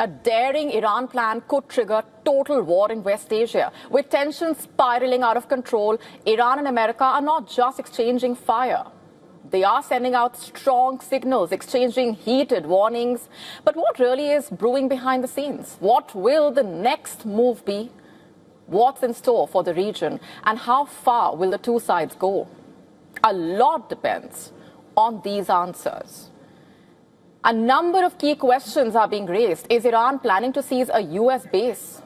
A daring Iran plan could trigger total war in West Asia. With tensions spiraling out of control, Iran and America are not just exchanging fire. They are sending out strong signals, exchanging heated warnings. But what really is brewing behind the scenes? What will the next move be? What's in store for the region? And how far will the two sides go? A lot depends on these answers. A number of key questions are being raised. Is Iran planning to seize a US base?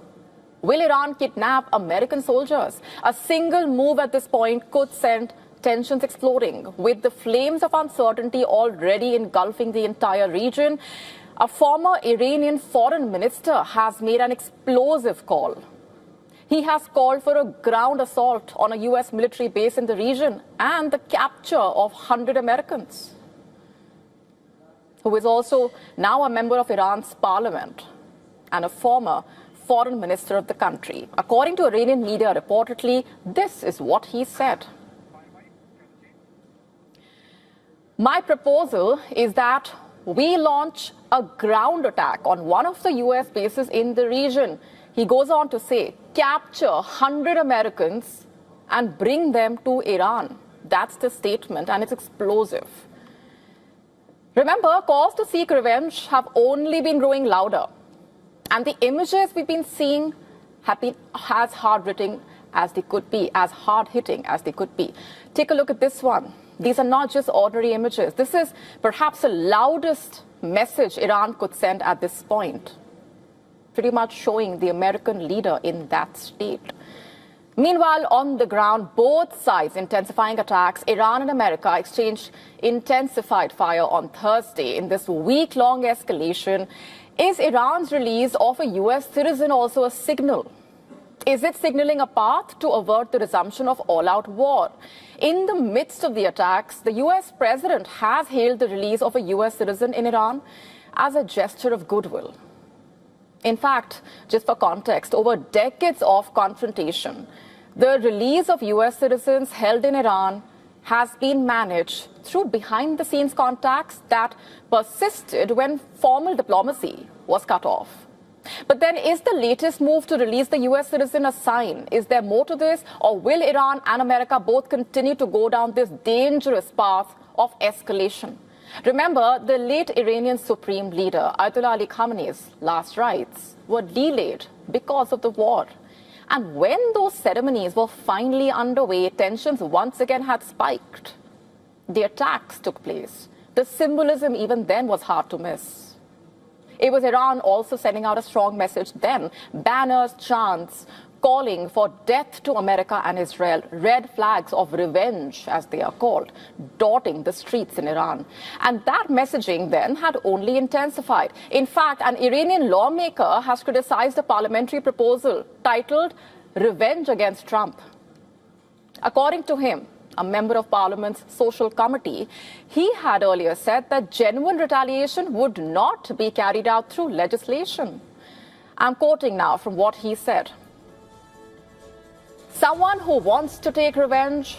Will Iran kidnap American soldiers? A single move at this point could send tensions exploding, with the flames of uncertainty already engulfing the entire region. A former Iranian foreign minister has made an explosive call. He has called for a ground assault on a US military base in the region and the capture of 100 Americans. Who is also now a member of Iran's parliament and a former foreign minister of the country. According to Iranian media reportedly, this is what he said. My proposal is that we launch a ground attack on one of the US bases in the region. He goes on to say, capture 100 Americans and bring them to Iran. That's the statement, and it's explosive. Remember, calls to seek revenge have only been growing louder. And the images we've been seeing have been as hard-hitting as they could be, as hard-hitting as they could be. Take a look at this one. These are not just ordinary images. This is perhaps the loudest message Iran could send at this point, pretty much showing the American leader in that state. Meanwhile, on the ground, both sides intensifying attacks. Iran and America exchanged intensified fire on Thursday in this week-long escalation. Is Iran's release of a US citizen also a signal? Is it signaling a path to avert the resumption of all-out war? In the midst of the attacks, the US president has hailed the release of a US citizen in Iran as a gesture of goodwill. In fact, just for context, over decades of confrontation, the release of US citizens held in Iran has been managed through behind-the-scenes contacts that persisted when formal diplomacy was cut off. But then, is the latest move to release the US citizen a sign? Is there more to this, or will Iran and America both continue to go down this dangerous path of escalation? Remember, the late Iranian Supreme Leader, Ayatollah Ali Khamenei's last rites were delayed because of the war. And when those ceremonies were finally underway, tensions once again had spiked. The attacks took place. The symbolism even then was hard to miss. It was Iran also sending out a strong message then. Banners, chants, calling for death to America and Israel, red flags of revenge, as they are called, dotting the streets in Iran. And that messaging then had only intensified. In fact, an Iranian lawmaker has criticized a parliamentary proposal titled Revenge Against Trump. According to him, a member of Parliament's Social Committee, he had earlier said that genuine retaliation would not be carried out through legislation. I'm quoting now from what he said. Someone who wants to take revenge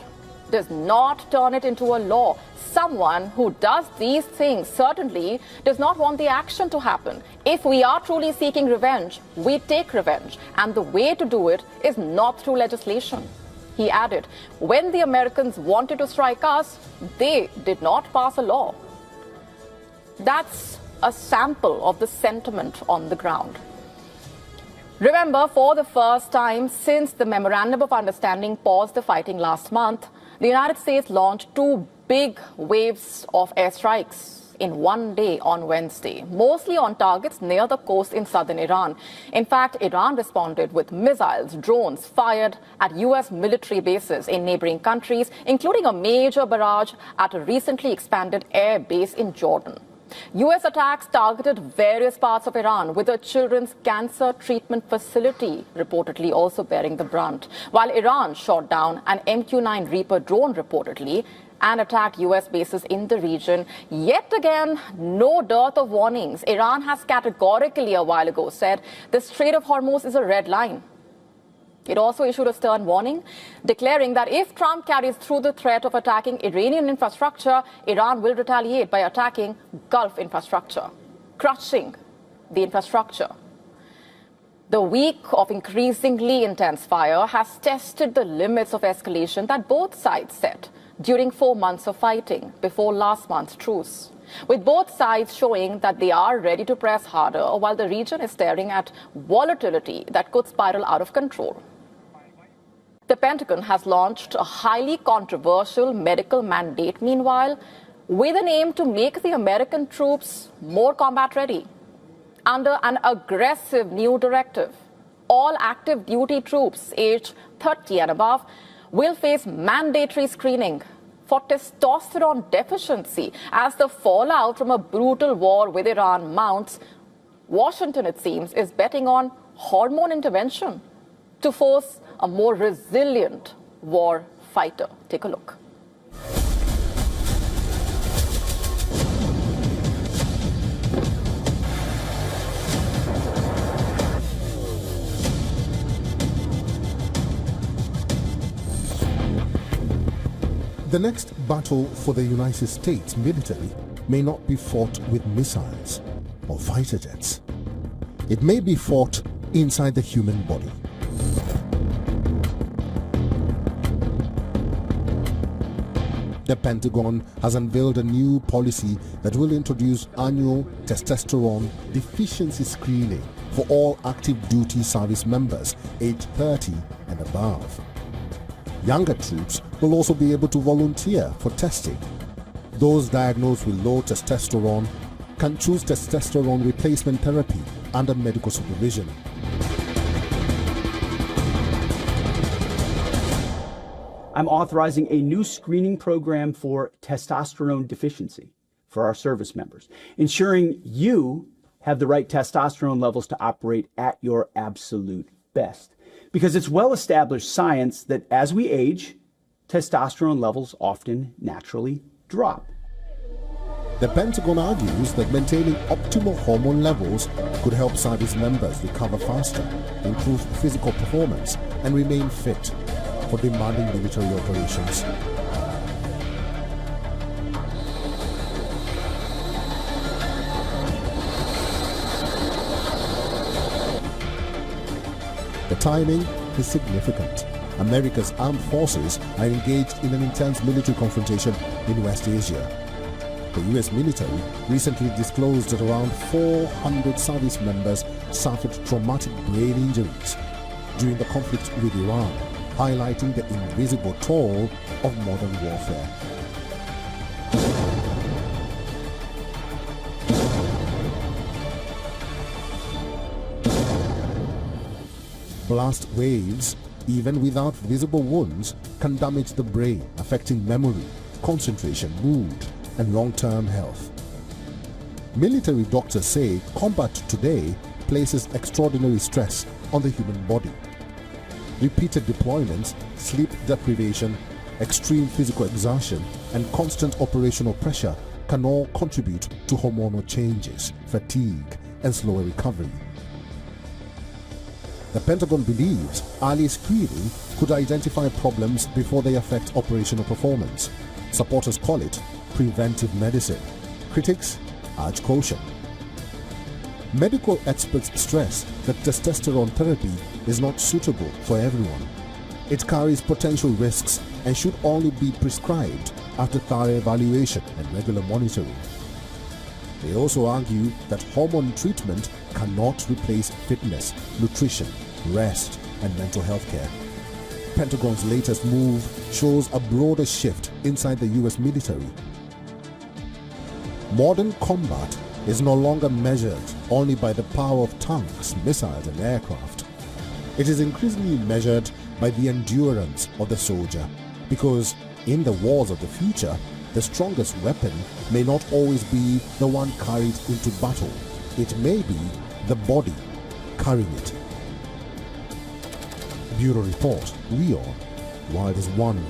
does not turn it into a law. Someone who does these things certainly does not want the action to happen. If we are truly seeking revenge, we take revenge. And the way to do it is not through legislation. He added, when the Americans wanted to strike us, they did not pass a law. That's a sample of the sentiment on the ground. Remember, for the first time since the Memorandum of Understanding paused the fighting last month, the United States launched 2 big waves of airstrikes in one day on Wednesday, mostly on targets near the coast in southern Iran. In fact, Iran responded with missiles, drones fired at US military bases in neighboring countries, including a major barrage at a recently expanded air base in Jordan. US attacks targeted various parts of Iran, with a children's cancer treatment facility reportedly also bearing the brunt, while Iran shot down an MQ-9 Reaper drone reportedly and attacked US bases in the region. Yet again, no dearth of warnings. Iran has categorically a while ago said the Strait of Hormuz is a red line. It also issued a stern warning, declaring that if Trump carries through the threat of attacking Iranian infrastructure, Iran will retaliate by attacking Gulf infrastructure, crushing the infrastructure. The week of increasingly intense fire has tested the limits of escalation that both sides set during 4 months of fighting before last month's truce, with both sides showing that they are ready to press harder while the region is staring at volatility that could spiral out of control. The Pentagon has launched a highly controversial medical mandate, meanwhile, with an aim to make the American troops more combat ready. Under an aggressive new directive, all active duty troops aged 30 and above will face mandatory screening for testosterone deficiency as the fallout from a brutal war with Iran mounts. Washington, it seems, is betting on hormone intervention to force a more resilient war fighter. Take a look. The next battle for the United States military may not be fought with missiles or fighter jets. It may be fought inside the human body. The Pentagon has unveiled a new policy that will introduce annual testosterone deficiency screening for all active duty service members aged 30 and above. Younger troops will also be able to volunteer for testing. Those diagnosed with low testosterone can choose testosterone replacement therapy under medical supervision. I'm authorizing a new screening program for testosterone deficiency for our service members, ensuring you have the right testosterone levels to operate at your absolute best. Because it's well-established science that as we age, testosterone levels often naturally drop. The Pentagon argues that maintaining optimal hormone levels could help service members recover faster, improve physical performance, and remain fit for demanding military operations. The timing is significant. America's armed forces are engaged in an intense military confrontation in West Asia. The US military recently disclosed that around 400 service members suffered traumatic brain injuries during the conflict with Iran, highlighting the invisible toll of modern warfare. Blast waves, even without visible wounds, can damage the brain, affecting memory, concentration, mood, and long-term health. Military doctors say combat today places extraordinary stress on the human body. Repeated deployments, sleep deprivation, extreme physical exertion, and constant operational pressure can all contribute to hormonal changes, fatigue, and slower recovery. The Pentagon believes early screening could identify problems before they affect operational performance. Supporters call it preventive medicine. Critics urge caution. Medical experts stress that testosterone therapy is not suitable for everyone. It carries potential risks and should only be prescribed after thorough evaluation and regular monitoring. They also argue that hormone treatment cannot replace fitness, nutrition, rest, and mental health care. Pentagon's latest move shows a broader shift inside the US military. Modern combat is no longer measured only by the power of tanks, missiles, and aircraft. It is increasingly measured by the endurance of the soldier, because in the wars of the future, the strongest weapon may not always be the one carried into battle. It may be the body carrying it. Bureau Report, WION, World is One.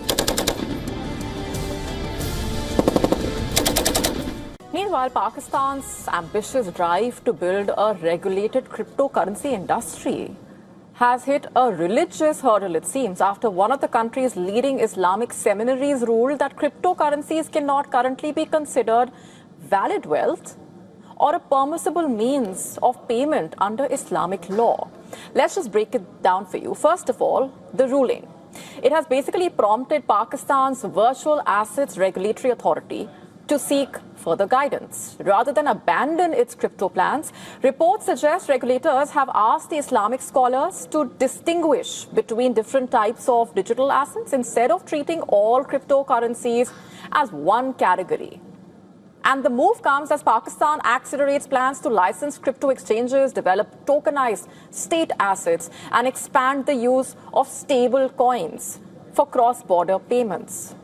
Meanwhile, Pakistan's ambitious drive to build a regulated cryptocurrency industry has hit a religious hurdle, it seems, after one of the country's leading Islamic seminaries ruled that cryptocurrencies cannot currently be considered valid wealth or a permissible means of payment under Islamic law? Let's just break it down for you. First of all, the ruling. It has basically prompted Pakistan's Virtual Assets Regulatory Authority to seek further guidance. Rather than abandon its crypto plans, reports suggest regulators have asked the Islamic scholars to distinguish between different types of digital assets instead of treating all cryptocurrencies as one category. And the move comes as Pakistan accelerates plans to license crypto exchanges, develop tokenized state assets, and expand the use of stable coins for cross-border payments.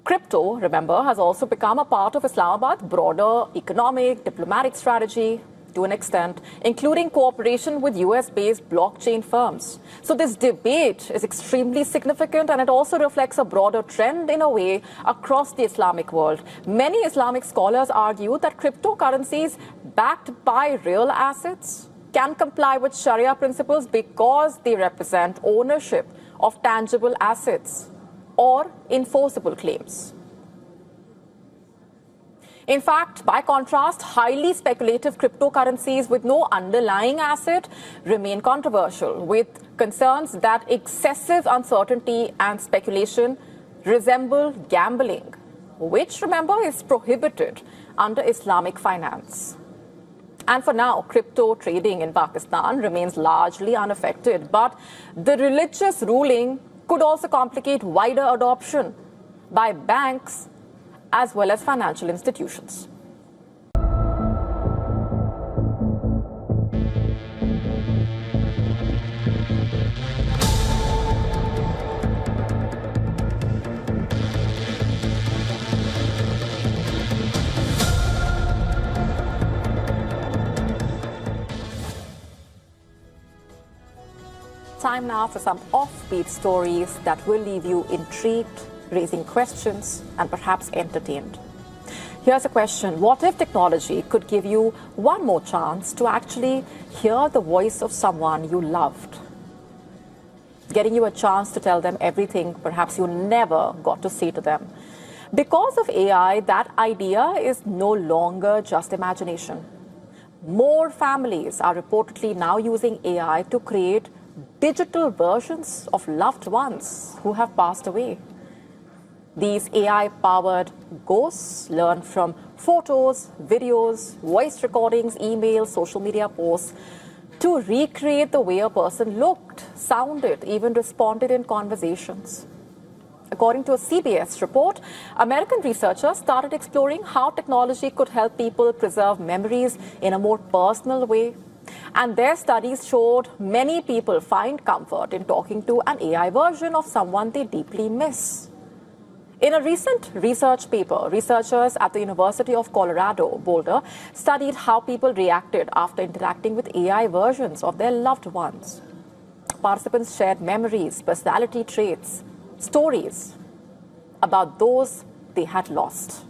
Crypto, remember, has also become a part of Islamabad's broader economic, diplomatic strategy to an extent, including cooperation with US-based blockchain firms. So this debate is extremely significant, and it also reflects a broader trend in a way across the Islamic world. Many Islamic scholars argue that cryptocurrencies backed by real assets can comply with Sharia principles because they represent ownership of tangible assets or enforceable claims. In fact, by contrast, highly speculative cryptocurrencies with no underlying asset remain controversial, with concerns that excessive uncertainty and speculation resemble gambling, which, remember, is prohibited under Islamic finance. And for now, crypto trading in Pakistan remains largely unaffected, but the religious ruling could also complicate wider adoption by banks as well as financial institutions. Time now for some offbeat stories that will leave you intrigued, raising questions, and perhaps entertained. Here's a question. What if technology could give you one more chance to actually hear the voice of someone you loved? Getting you a chance to tell them everything perhaps you never got to say to them. Because of AI, that idea is no longer just imagination. More families are reportedly now using AI to create digital versions of loved ones who have passed away. These AI-powered ghosts learn from photos, videos, voice recordings, emails, social media posts to recreate the way a person looked, sounded, even responded in conversations. According to a CBS report, American researchers started exploring how technology could help people preserve memories in a more personal way. And their studies showed many people find comfort in talking to an AI version of someone they deeply miss. In a recent research paper, researchers at the University of Colorado, Boulder, studied how people reacted after interacting with AI versions of their loved ones. Participants shared memories, personality traits, stories about those they had lost.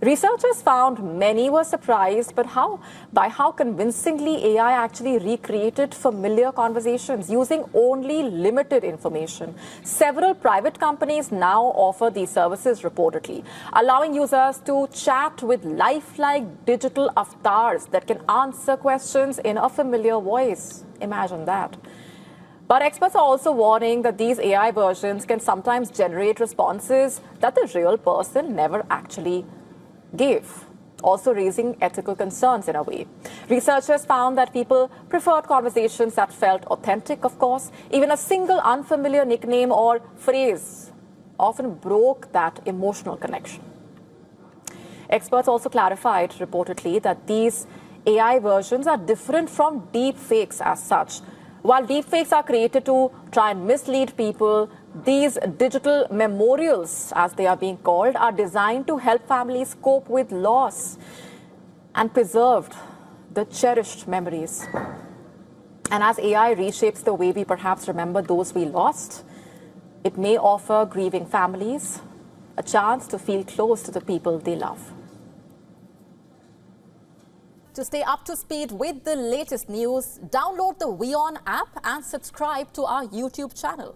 Researchers found many were surprised by how convincingly AI actually recreated familiar conversations using only limited information. Several private companies now offer these services reportedly, allowing users to chat with lifelike digital avatars that can answer questions in a familiar voice. Imagine that. But experts are also warning that these AI versions can sometimes generate responses that the real person never actually gave, also raising ethical concerns in a way. Researchers found that people preferred conversations that felt authentic, of course. Even a single unfamiliar nickname or phrase often broke that emotional connection. Experts also clarified, reportedly, that these AI versions are different from deep fakes as such. While deep fakes are created to try and mislead people, these digital memorials, as they are being called, are designed to help families cope with loss and preserve the cherished memories. And as AI reshapes the way we perhaps remember those we lost, it may offer grieving families a chance to feel close to the people they love. To stay up to speed with the latest news, download the WION app and subscribe to our YouTube channel.